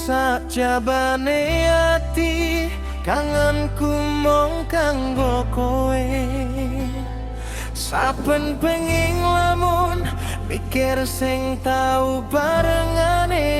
Sakjabane ati kangenku mung kanggo kowe. Saben penging lamun mikir sing tau barengane.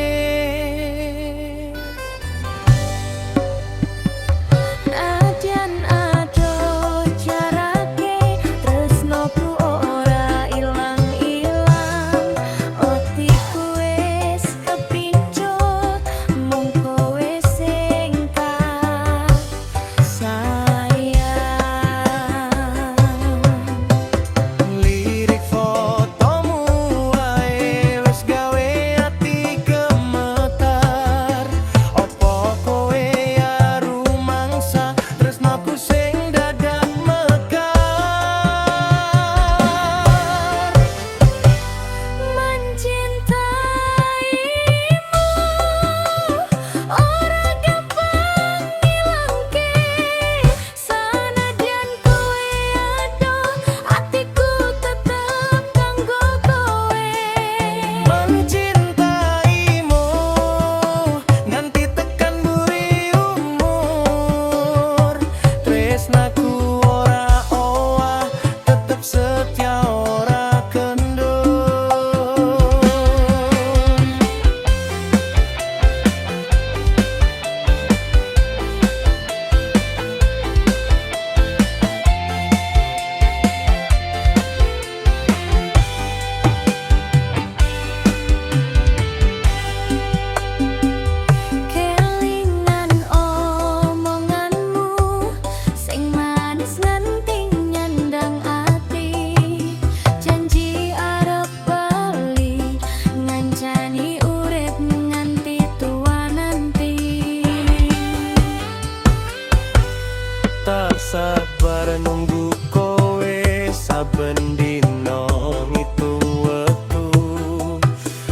Tak sabar nunggu kowe saben dino ngitung wektu.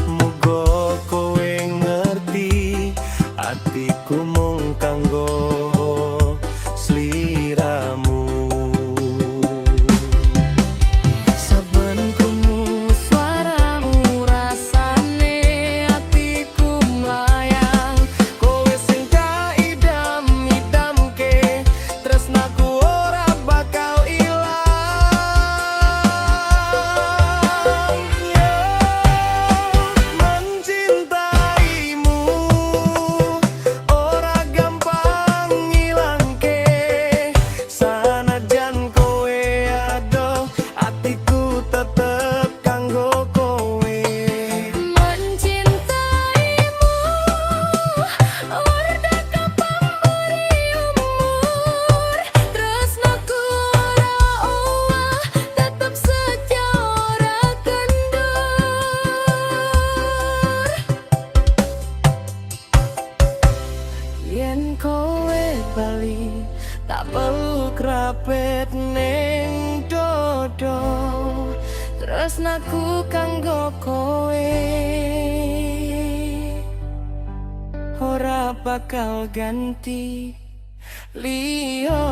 Muga kowe ngerti atiku mung kanggo sliramu. Saben krungu suaramu rasane atiku mlayang. Kowe sing tak idam-idamke tresnaku ora bakal ilang. Mencintaimu ora gampang ngilangke. Sanajan kowe ado atiku tetep kanggo kowe. Mencintaimu ora gampang beri umur. Tresnaku ora owah tetep setia ora kendur. Yen kowe bali tak peluk rapet ning dodo. Tresnaku kanggo kowe ora bakal ganti liyo.